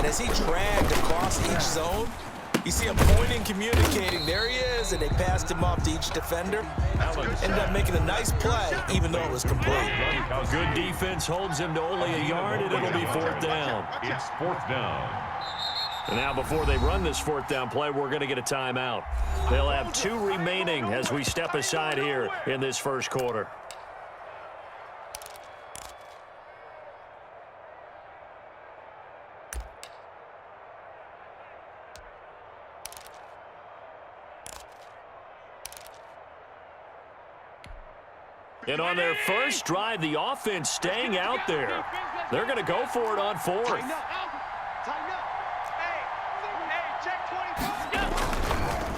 as he dragged across each zone, you see him pointing, communicating. There he is, and they passed him off to each defender. Ended up making a nice play, even though it was complete. Good defense holds him to only a yard, and it'll be fourth down. It's fourth down. And now before they run this fourth down play, we're going to get a timeout. They'll have 2 remaining as we step aside here in this first quarter. And on their first drive, the offense staying out there. They're going to go for it on fourth.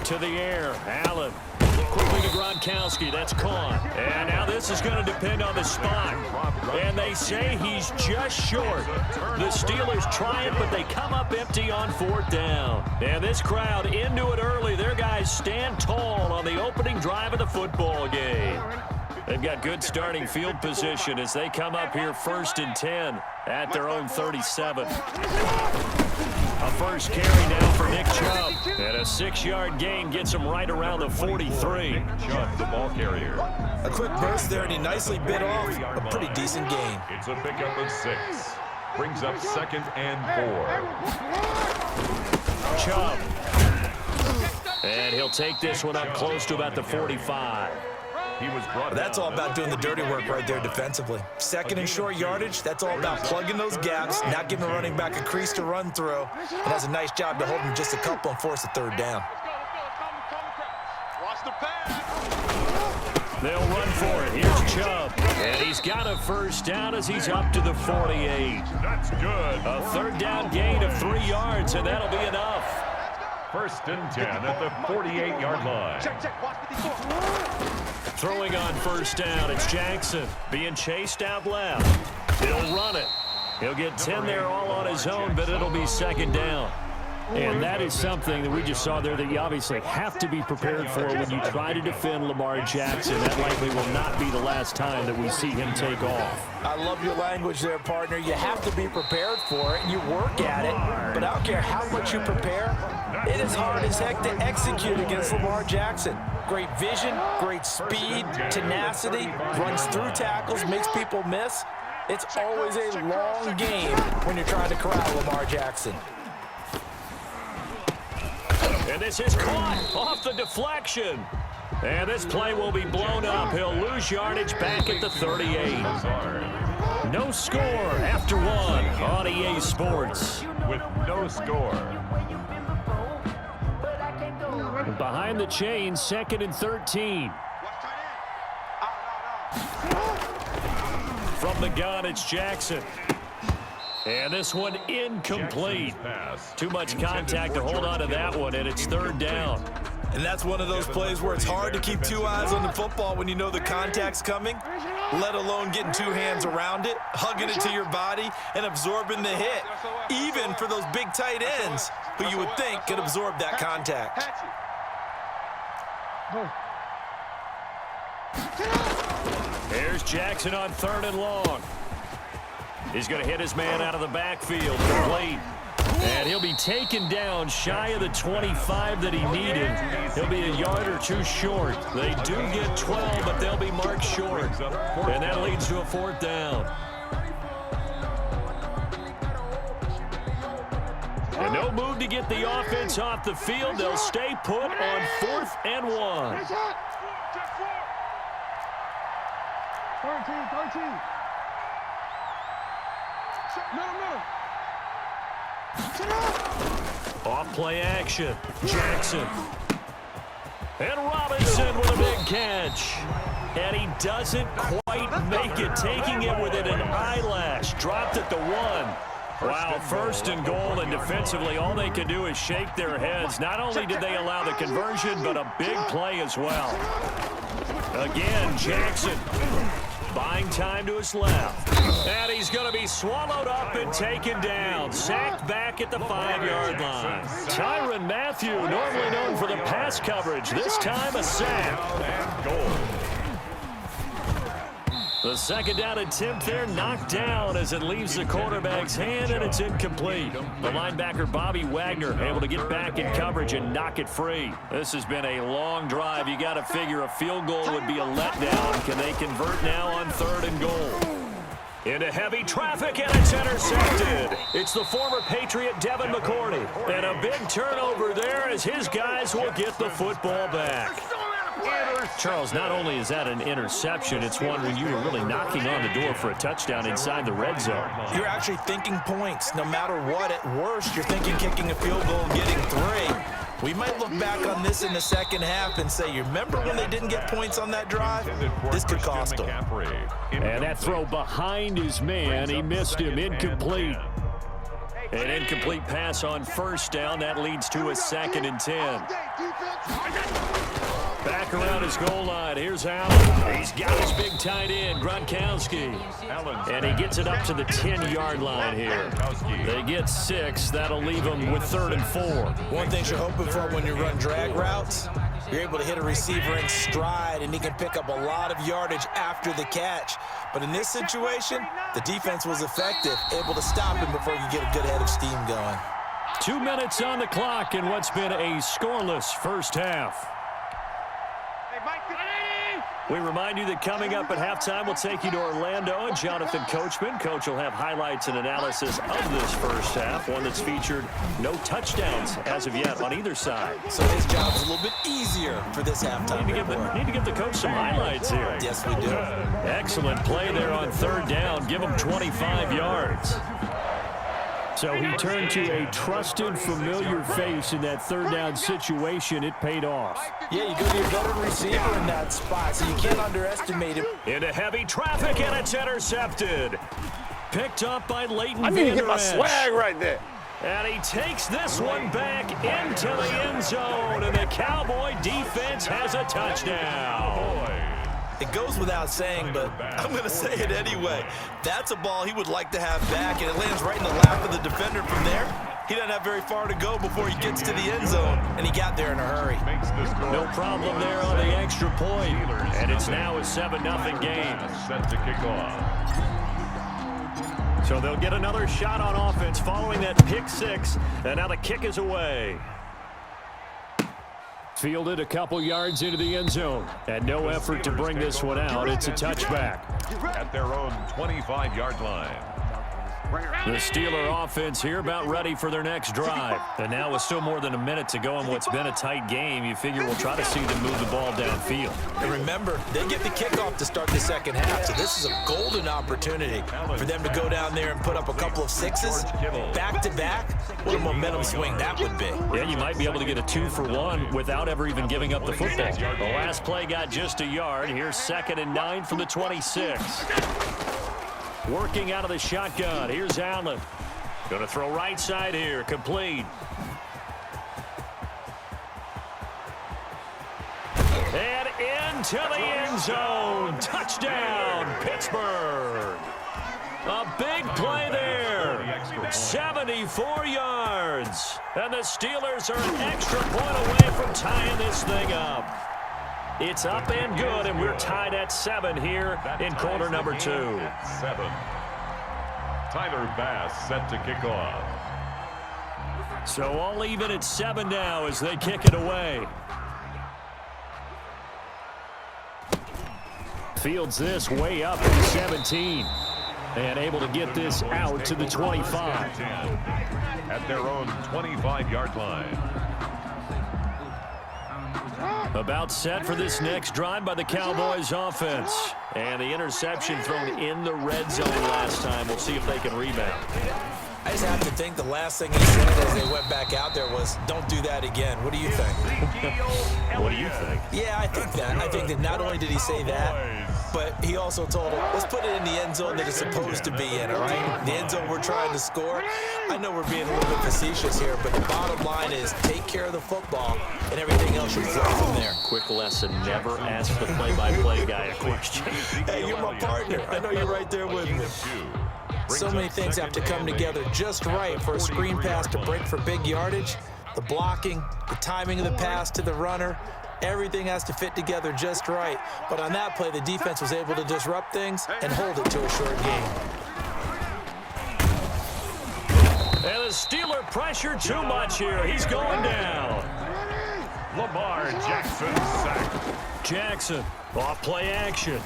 To the air, Allen. Quickly to Gronkowski, that's caught. And now this is going to depend on the spot. And they say he's just short. The Steelers try it, but they come up empty on fourth down. And this crowd into it early. Their guys stand tall on the opening drive of the football game. They've got good starting field position as they come up here 1st and 10 at their own 37. A first carry now for Nick Chubb. And a 6-yard gain gets him right around the 43. Chubb, the ball carrier. A quick burst there, and he nicely bit off a pretty decent gain. It's a pickup of 6. Brings up 2nd and 4. Chubb. And he'll take this one up close to about the 45. That's all about doing the dirty work right there defensively. 2nd and short yardage, that's all about plugging those gaps, not giving the running back a crease to run through. And does a nice job to hold him just a couple and force a 3rd down. They'll run for it. Here's Chubb. And he's got a first down as he's up to the 48. That's good. A 3rd down gain of 3 yards, and that'll be enough. 1st and 10 at the 48-yard line. Throwing on first down, it's Jackson being chased out left. He'll run it. He'll get 10 there all on his own, but it'll be 2nd down. And that is something that we just saw there that you obviously have to be prepared for when you try to defend Lamar Jackson. That likely will not be the last time that we see him take off. I love your language there, partner. You have to be prepared for it, and you work at it. But I don't care how much you prepare, it is hard as heck to execute against Lamar Jackson. Great vision, great speed, tenacity, runs through tackles, makes people miss. It's always a long game when you're trying to corral Lamar Jackson. And this is caught off the deflection. And this play will be blown up. He'll lose yardage back at the 38. No score after 1 on EA Sports. With no score. Behind the chain, 2nd and 13. From the gun, it's Jackson. And this one incomplete. Too much contact to hold on to that one, and it's 3rd down. And that's one of those plays where it's hard to keep 2 eyes on the football when you know the contact's coming, let alone getting 2 hands around it, hugging it to your body, and absorbing the hit, even for those big tight ends who you would think could absorb that contact. Here's Jackson on 3rd and long. He's going to hit his man out of the backfield, complete. And he'll be taken down shy of the 25 that he needed. He'll be a yard or 2 short. They do get 12, but they'll be marked short. And that leads to a 4th down. And no move to get the offense off the field. They'll stay put on 4th and 1. 13. Off play action. Jackson. And Robinson with a big catch. And he doesn't quite make it, taking it within an eyelash. Dropped at the 1. Wow, 1st and goal, and defensively all they can do is shake their heads. Not only did they allow the conversion, but a big play as well. Again, Jackson buying time to his left. And he's going to be swallowed up and taken down. Sacked back at the 5-yard line. Tyrann Mathieu, normally known for the pass coverage. This time a sack. The second down attempt there knocked down as it leaves the quarterback's hand, and it's incomplete. The linebacker, Bobby Wagner, able to get back in coverage and knock it free. This has been a long drive. You got to figure a field goal would be a letdown. Can they convert now on 3rd and goal? Into heavy traffic, and it's intercepted. It's the former Patriot Devin McCourty. And a big turnover there as his guys will get the football back. Charles, not only is that an interception, it's one when you were really knocking on the door for a touchdown inside the red zone. You're actually thinking points. No matter what, at worst, you're thinking kicking a field goal and getting 3. We might look back on this in the second half and say, you remember when they didn't get points on that drive? This could cost them. And that throw behind his man, he missed him, incomplete. An incomplete pass on 1st down. That leads to a 2nd and 10. Back around his goal line. Here's Allen. He's got his big tight end, Gronkowski. And he gets it up to the 10-yard line here. They get 6. That'll leave them with 3rd and 4. One thing you're hoping for when you run drag routes, you're able to hit a receiver in stride, and he can pick up a lot of yardage after the catch. But in this situation, the defense was effective, able to stop him before you get a good head of steam going. 2 minutes on the clock in what's been a scoreless first half. We remind you that coming up at halftime, we'll take you to Orlando and Jonathan Coachman. Coach will have highlights and analysis of this first half, one that's featured no touchdowns as of yet on either side. So his job's a little bit easier for this halftime. Need to give the coach some highlights here. Yes, we do. Excellent play there on 3rd down. Give him 25 yards. So he turned to a trusted, familiar face in that 3rd down situation. It paid off. Yeah, you go to your veteran receiver in that spot, so you can't underestimate him. Into heavy traffic, and it's intercepted. Picked up by Leighton. I need to get my swag right there. And he takes this one back into the end zone, and the Cowboy defense has a touchdown. It goes without saying, but I'm going to say it anyway. That's a ball he would like to have back, and it lands right in the lap of the defender from there. He doesn't have very far to go before he gets to the end zone, and he got there in a hurry. No problem there on the extra point, and it's now a 7-0 game. Set to kick off. So they'll get another shot on offense following that pick 6, and now the kick is away. Fielded a couple yards into the end zone, and no effort to bring this one out. It's a touchback. At their own 25-yard line. The Steeler offense here about ready for their next drive. And now with still more than a minute to go in what's been a tight game, you figure we'll try to see them move the ball downfield. And remember, they get the kickoff to start the second half, so this is a golden opportunity for them to go down there and put up a couple of 6s back-to-back. What a momentum swing that would be. Yeah, you might be able to get a 2-for-1 without ever even giving up the football. The last play got just a yard. Here's 2nd and 9 from the 26. Working out of the shotgun. Here's Allen. Going to throw right side here. Complete. And into the end zone. Touchdown, Pittsburgh. A big play there. 74 yards. And the Steelers are an extra point away from tying this thing up. It's up and good, and we're tied at 7 here in quarter number 2. 7. Tyler Bass set to kick off. So all even at 7 now as they kick it away. Fields this way up to 17. And able to get this out to the 25. At their own 25-yard line. About set for this next drive by the Cowboys offense. And the interception thrown in the red zone last time. We'll see if they can rebound. I just have to think the last thing he said as they went back out there was, don't do that again. What do you think? What do you think? Yeah, I think that. I think that not only did he say that, but he also told him, let's put it in the end zone that it's supposed to be in, all right? The end zone we're trying to score. I know we're being a little bit facetious here, but the bottom line is take care of the football, and everything else should flow from there. Quick lesson, never ask the play-by-play guy a question. Hey, you're my partner. I know you're right there with me. So many things have to come together just right for a screen pass to break for big yardage. The blocking, the timing of the pass to the runner, Everything has to fit together just right. But on that play, the defense was able to disrupt things and hold it to a short gain. And the Steeler pressure too much here. He's going down. Lamar Jackson sacked. Jackson, off play action.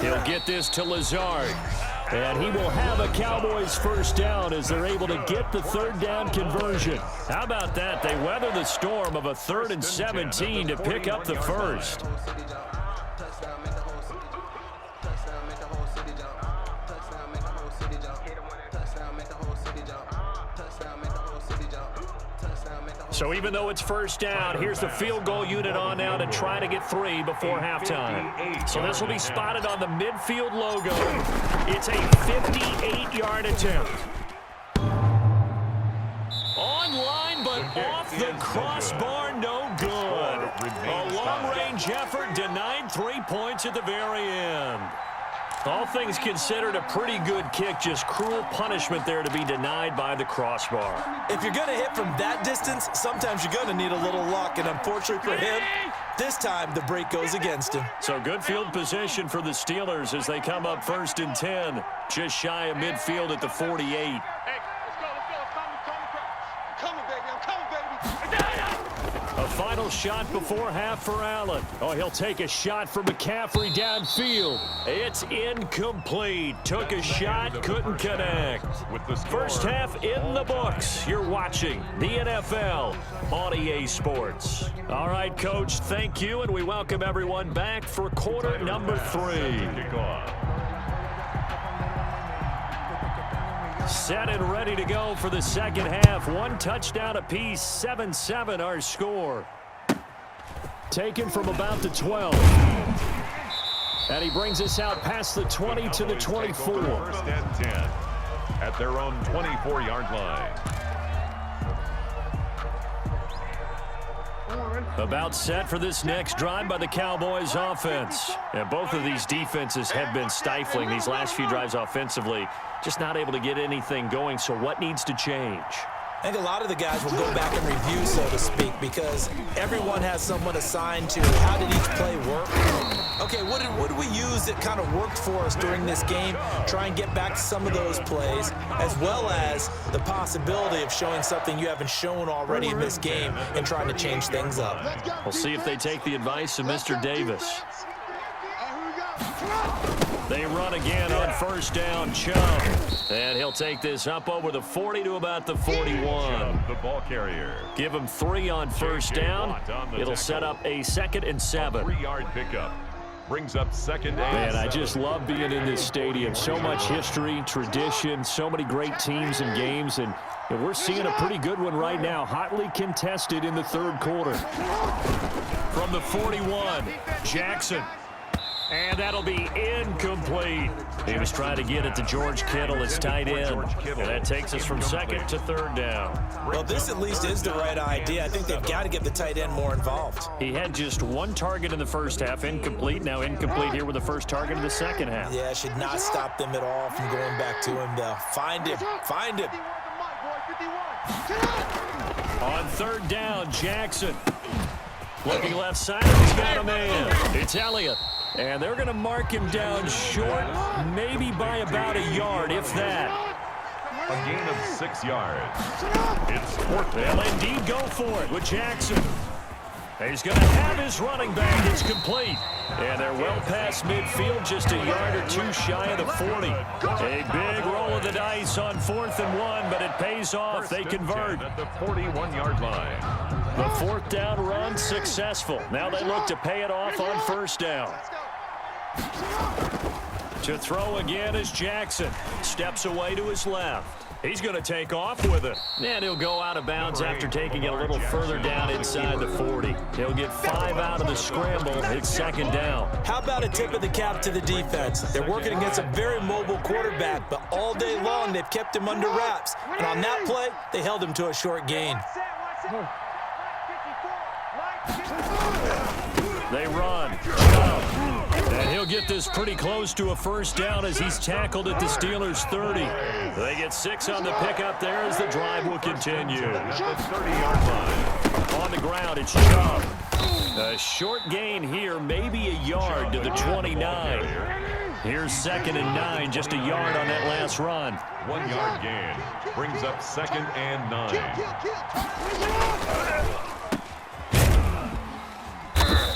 He'll get this to Lazard. And he will have a Cowboys first down as they're able to get the third down conversion. How about that? They weather the storm of a 3rd and 17 to pick up the first. So even though it's first down, here's the field goal unit on now to try to get 3 before halftime. So this will be spotted on the midfield logo. It's a 58-yard attempt. Online, but off the crossbar, no good. A long-range effort denied 3 points at the very end. All things considered, a pretty good kick, just cruel punishment there to be denied by the crossbar. If you're going to hit from that distance, sometimes you're going to need a little luck, and unfortunately for him, this time the break goes against him. So good field position for the Steelers as they come up 1st and 10, just shy of midfield at the 48. A final shot before half for Allen. Oh, he'll take a shot for McCaffrey downfield. It's incomplete. Took a shot, couldn't connect. First half in the books. You're watching the NFL on EA Sports. All right, Coach, thank you, and we welcome everyone back for quarter number 3. Set and ready to go for the second half. 1 touchdown apiece, 7-7 our score. Taken from about the 12. And he brings us out past the 20 to the 24. 1st and 10 at their own 24-yard line. About set for this next drive by the Cowboys offense. And both of these defenses have been stifling these last few drives offensively. Just not able to get anything going, so what needs to change? I think a lot of the guys will go back and review, so to speak, because everyone has someone assigned to how did each play work. Okay, what did we use that kind of worked for us during this game? Try and get back to some of those plays, as well as the possibility of showing something you haven't shown already in this game and trying to change things up. We'll see if they take the advice of Mr. Davis. They run again on first down, Chubb. And he'll take this up over the 40 to about the 41. The ball carrier. Give him 3 on first down. It'll set up a 2nd and 7. 3-yard pickup. Brings up 2nd and 7. Man, I just love being in this stadium. So much history, tradition, so many great teams and games. And we're seeing a pretty good one right now. Hotly contested in the 3rd quarter. From the 41, Jackson. And that'll be incomplete. He was trying to get it to George Kittle, his tight end. And that takes us from 2nd to 3rd down. Well, this at least is the right idea. I think they've got to get the tight end more involved. He had just 1 target in the first half, incomplete. Now incomplete here with the first target in the second half. Yeah, should not stop them at all from going back to him, though. Find him. Find him. On 3rd down, Jackson. Looking left side, he's got a man. It's Elliott. And they're going to mark him down short, maybe by about a yard, if that. A gain of 6 yards. It's 4th. They'll indeed go for it with Jackson. He's going to have his running back. It's complete. And they're well past midfield, just a yard or 2 shy of the 40. A big roll of the dice on 4th and 1, but it pays off. They convert. At the 41-yard line. The 4th down run successful. Now they look to pay it off on first down. To throw again is Jackson. Steps away to his left. He's going to take off with it. And he'll go out of bounds after taking it a little further down inside the 40. He'll get 5 out of the scramble. It's 2nd down. How about a tip of the cap to the defense? They're working against a very mobile quarterback, but all day long they've kept him under wraps. And on that play, they held him to a short gain. They run. And he'll get this pretty close to a first down as he's tackled at the Steelers' 30. They get 6 on the pickup there as the drive will continue. At the 30-yard line. On the ground, it's Chubb. A short gain here, maybe a yard to the 29. Here's 2nd and 9, just a yard on that last run. 1 yard gain brings up 2nd and 9.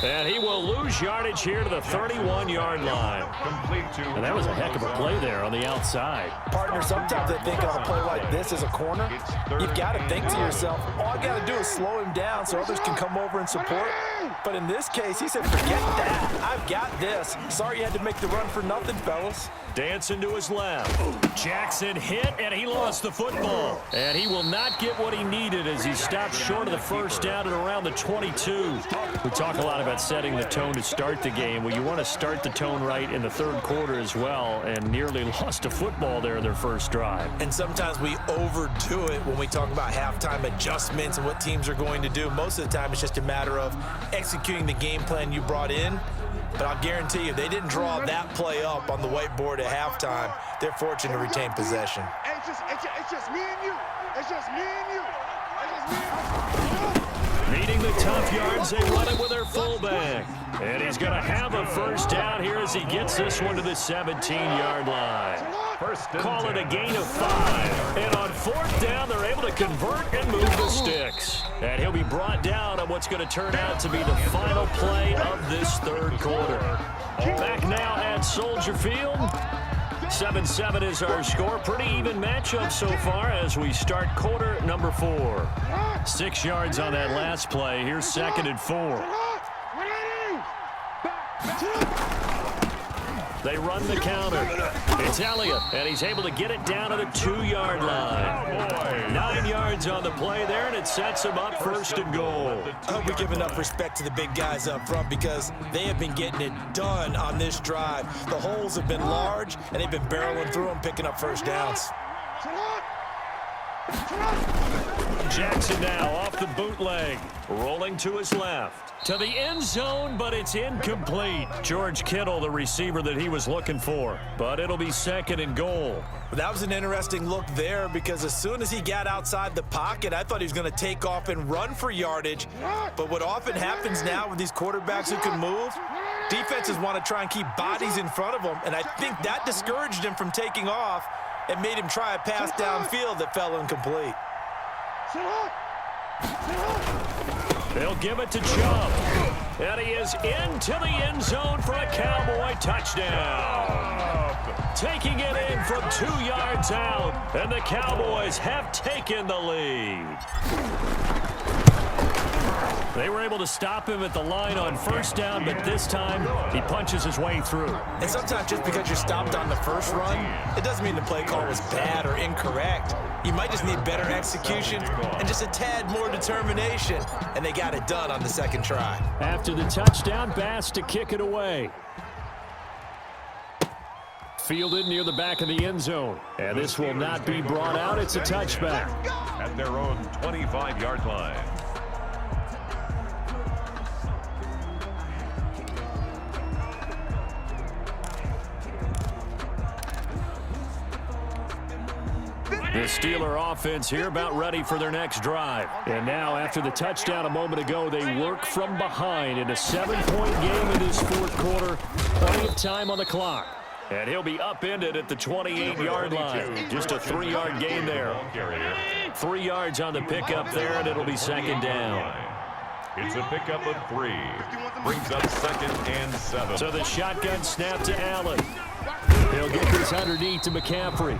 And he will lose yardage here to the 31-yard line. Complete to. And that was a heck of a play there on the outside. Partner, sometimes I think on a play like this as a corner, you've got to think to yourself, all I got to do is slow him down so others can come over and support. But in this case, he said, forget that. I've got this. Sorry you had to make the run for nothing, fellas. Dancing to his left. Jackson hit, and he lost the football. And he will not get what he needed as he stopped short of the first down at around the 22. We talk a lot about setting the tone to start the game. Well, you want to start the tone right in the third quarter as well, and nearly lost a football there in their first drive. And sometimes we overdo it when we talk about halftime adjustments and what teams are going to do. Most of the time, it's just a matter of executing the game plan you brought in. But I'll guarantee you, if they didn't draw that play up on the whiteboard at halftime, they're fortunate to retain possession. It's just me and you. It's just me and you. It's just me and you. Needing the tough yards, they run it with their fullback. And he's going to have a first down here as he gets this one to the 17-yard line. Call it a gain of 5. And on 4th down, they're able to convert and move the sticks. And he'll be brought down on what's going to turn out to be the final play of this third quarter. Back now at Soldier Field. 7-7 is our score. Pretty even matchup so far as we start quarter number 4. 6 yards on that last play. Here's 2nd and 4. They run the counter. It's Elliott, and he's able to get it down to the 2-yard line. 9 yards on the play there, and it sets him up 1st and goal. I hope we give enough respect to the big guys up front because they have been getting it done on this drive. The holes have been large, and they've been barreling through them, picking up first downs. Jackson now off the bootleg, rolling to his left. To the end zone, but it's incomplete. George Kittle, the receiver that he was looking for. But it'll be 2nd and goal. That was an interesting look there because as soon as he got outside the pocket, I thought he was going to take off and run for yardage. But what often happens now with these quarterbacks who can move, defenses want to try and keep bodies in front of them. And I think that discouraged him from taking off and made him try a pass downfield that fell incomplete. They'll give it to Chubb. And he is into the end zone for a Cowboy touchdown. Taking it in from 2 yards out. And the Cowboys have taken the lead. They were able to stop him at the line on first down, but this time he punches his way through. And sometimes just because you're stopped on the first run, it doesn't mean the play call was bad or incorrect. You might just need better execution and just a tad more determination, and they got it done on the second try. After the touchdown, Bass to kick it away. Fielded near the back of the end zone. And this will not be brought out. It's a touchback. At their own 25-yard line. The Steeler offense here about ready for their next drive. And now after the touchdown a moment ago, they work from behind in a 7-point game in this fourth quarter. Plenty of time on the clock. And he'll be upended at the 28-yard line. Just a 3-yard gain there. 3 yards on the pickup there, and it'll be 2nd down. It's a pickup of 3. Brings up 2nd and 7. So the shotgun snap to Allen. He'll get this underneath to McCaffrey.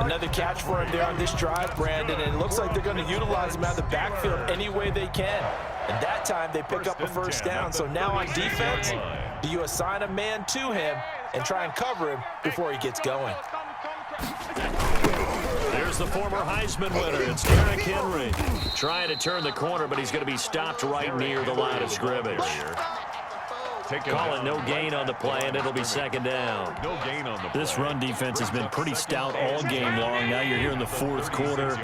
Another catch for him there on this drive, Brandon, and it looks like they're going to utilize him out of the backfield any way they can. And that time they pick up a first down. So now on defense, do you assign a man to him and try and cover him before he gets going? There's the former Heisman winner. It's Derrick Henry. Trying to turn the corner, but he's going to be stopped right near the line of scrimmage. Call it no gain on the play, and it'll be second down. No gain on the play. This run defense has been pretty stout all game long. Now you're here in the fourth quarter.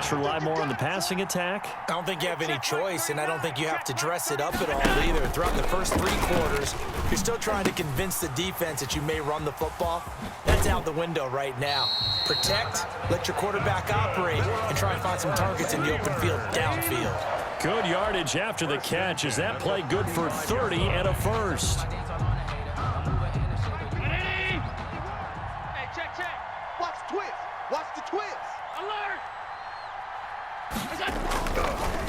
To rely more on the passing attack? I don't think you have any choice, and I don't think you have to dress it up at all either. Throughout the first 3 quarters, you're still trying to convince the defense that you may run the football. That's out the window right now. Protect, let your quarterback operate, and try and find some targets in the open field downfield. Good yardage after the catch. Is that play good for 30 and a first? Hey, check. Watch the twist. Watch the twist. Alert.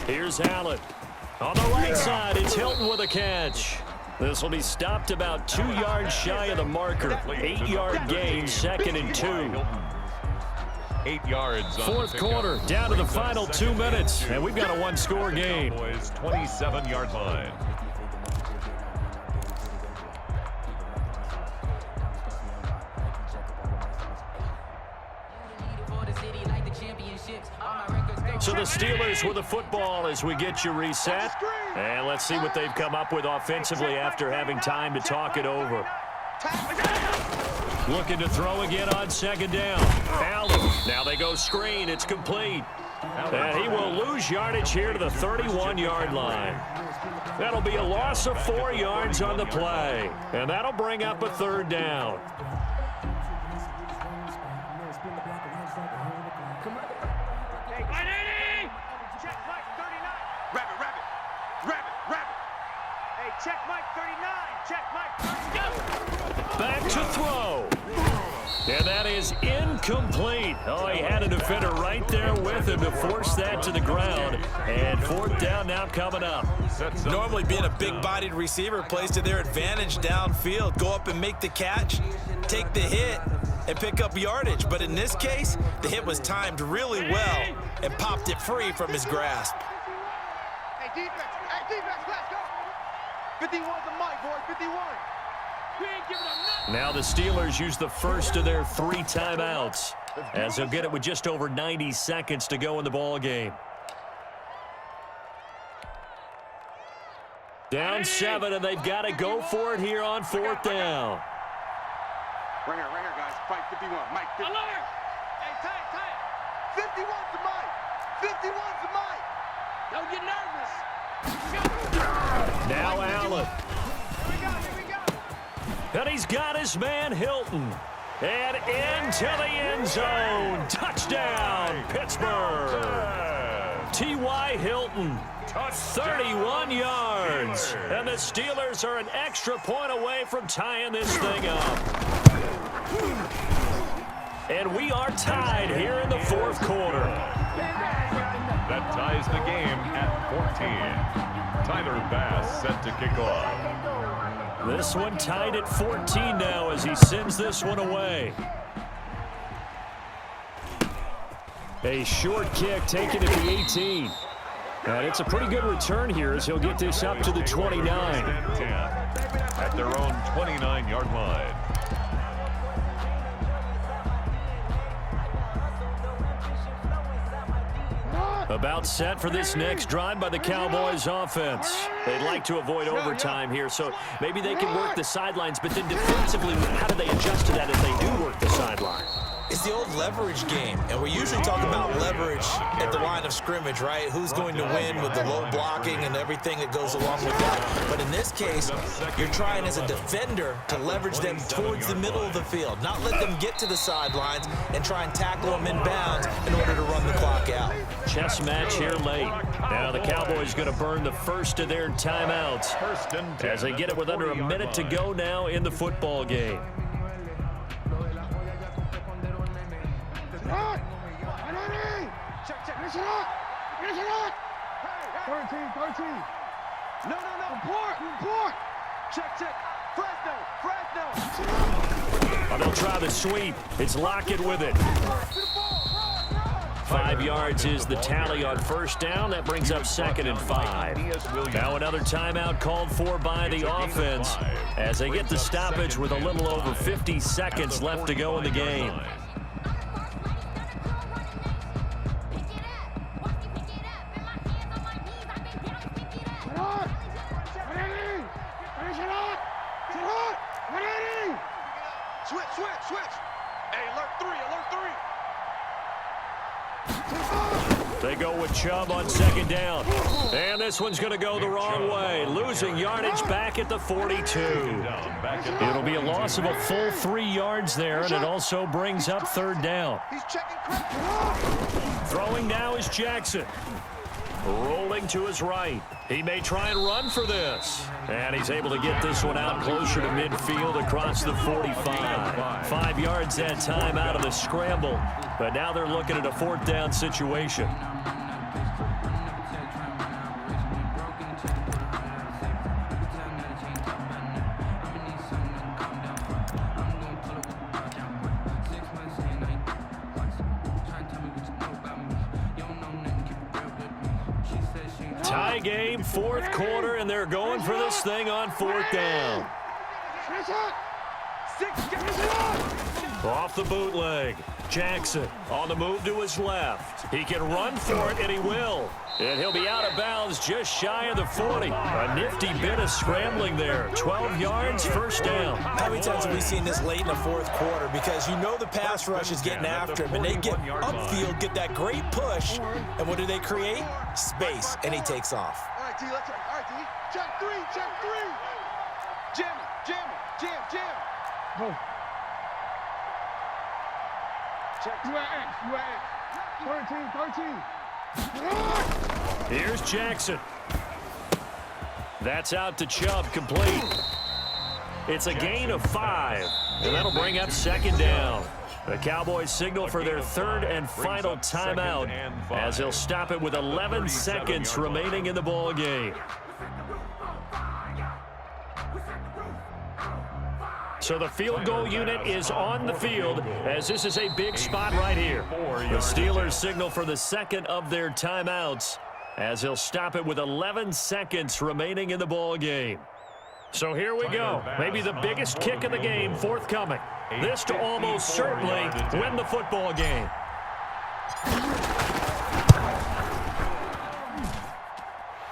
Here's Allen. On the right side, it's Hilton with a catch. This will be stopped about 2 yards shy of the marker. 8-yard gain, 2nd and 2. 8 yards. Fourth quarter, down to the final 2 minutes, and we've got a 1-score game. 27-yard line. So the Steelers with the football as we get you reset. And let's see what they've come up with offensively after having time to talk it over. Looking to throw again on second down. Allen. Now they go screen. It's complete. And he will lose yardage here to the 31-yard line. That'll be a loss of 4 yards on the play. And that'll bring up a 3rd down. Check Mike 39. Check Mike 39. Back to throw. And that is incomplete. Oh, he had a defender right there with him to force that to the ground. And 4th down now coming up. Normally being a big-bodied receiver plays to their advantage downfield. Go up and make the catch, take the hit, and pick up yardage. But in this case, the hit was timed really well and popped it free from his grasp. Hey, defense, let's go. 51's the mic, boy, 51. We ain't giving them nothing. Now the Steelers use the first of their 3 timeouts as they'll get it with just over 90 seconds to go in the ball game. Down 7, and they've got to go for it here on 4th down. Right here, guys. Fight 51. Mike, 51. Alert! Hey, tight. 51's the mic. 51's the mic. Don't get nervous. Now Allen. Here we go. And he's got his man Hilton. And into the end zone. Touchdown, Pittsburgh. T.Y. Hilton, 31 yards. And the Steelers are an extra point away from tying this thing up. And we are tied here in the 4th quarter. That ties the game at 14. Tyler Bass set to kick off. This one tied at 14 now as he sends this one away. A short kick taken at the 18. And it's a pretty good return here as he'll get this up to the 29. At their own 29-yard line. About set for this next drive by the Cowboys offense. They'd like to avoid overtime here, so maybe they can work the sidelines, but then defensively, how do they adjust to that if they do work the sideline? It's the old leverage game, and we usually talk about leverage at the line of scrimmage, right? Who's going to win with the low blocking and everything that goes along with that. But in this case, you're trying as a defender to leverage them towards the middle of the field, not let them get to the sidelines and try and tackle them inbounds in order to run the clock out. Chess match here late. Now the Cowboys going to burn the first of their timeouts as they get it with under a minute to go now in the football game. Check. Finish it up. 13. No. Report. Check. Fresno. Oh, they'll try the sweep. It's Lockett with it. 5 yards is the tally on 1st down. That brings up 2nd and 5. Now another timeout called for by the offense as they get the stoppage with a little over 50 seconds left to go in the game. Finish it up. They go with Chubb on second down. And this one's going to go the wrong way. Losing yardage back at the 42. It'll be a loss of a full 3 yards there, and it also brings up third down. Throwing now is Jackson. Rolling to his right. He may try and run for this. And he's able to get this one out closer to midfield across the 45. 5 yards that time out of the scramble. But now they're looking at a fourth down situation. Tie game, fourth quarter, and they're going for this thing on fourth down. Off the bootleg. Jackson on the move to his left. He can run for it, and he will. And he'll be out of bounds just shy of the 40. A nifty bit of scrambling there. 12 yards, first down. How many times have we seen this late in the fourth quarter? Because you know the pass rush is getting after him, and they get upfield, get that great push, and what do they create? Space, and he takes off. All right, D, let's go. All right, D. Check three. Jam it. Jam. Go. Check. You at X. 13. Here's Jackson. That's out to Chubb, complete. It's a gain of 5, and that'll bring up second down. The Cowboys signal for their third and final timeout as they'll stop it with 11 seconds remaining in the ball game. So the field goal unit is on the field as this is a big spot right here. The Steelers signal for the second of their timeouts as they'll stop it with 11 seconds remaining in the ball game. So here we go. Maybe the biggest kick of the game forthcoming. This to almost certainly win the football game.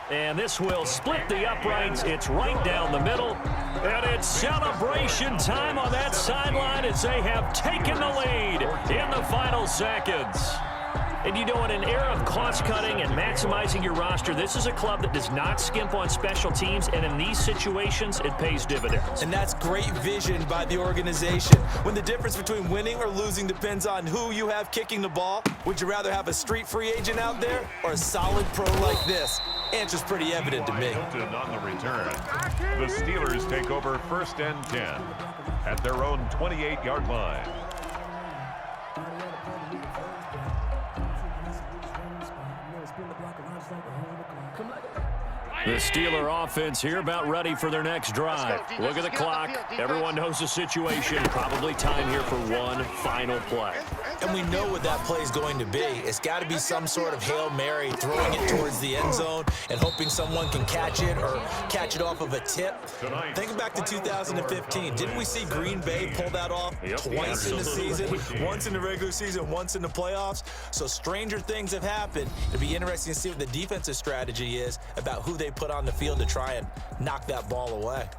And this will split the uprights. It's right down the middle. And it's celebration time on that sideline as they have taken the lead in the final seconds. And you know, in an era of cost-cutting and maximizing your roster, this is a club that does not skimp on special teams, and in these situations, it pays dividends. And that's great vision by the organization. When the difference between winning or losing depends on who you have kicking the ball, would you rather have a street free agent out there or a solid pro like this? Answer's pretty evident to me. On the return, the Steelers take over first and 10 at their own 28-yard line. The Steeler offense here about ready for their next drive. Look at the clock. Everyone knows the situation. Probably time here for one final play. And we know what that play is going to be. It's got to be some sort of Hail Mary, throwing it towards the end zone and hoping someone can catch it or catch it off of a tip. Think back to 2015. Didn't we see Green Bay pull that off twice in the season? Once in the regular season, once in the playoffs. So stranger things have happened. It'll be interesting to see what the defensive strategy is about who they put on the field to try and knock that ball away.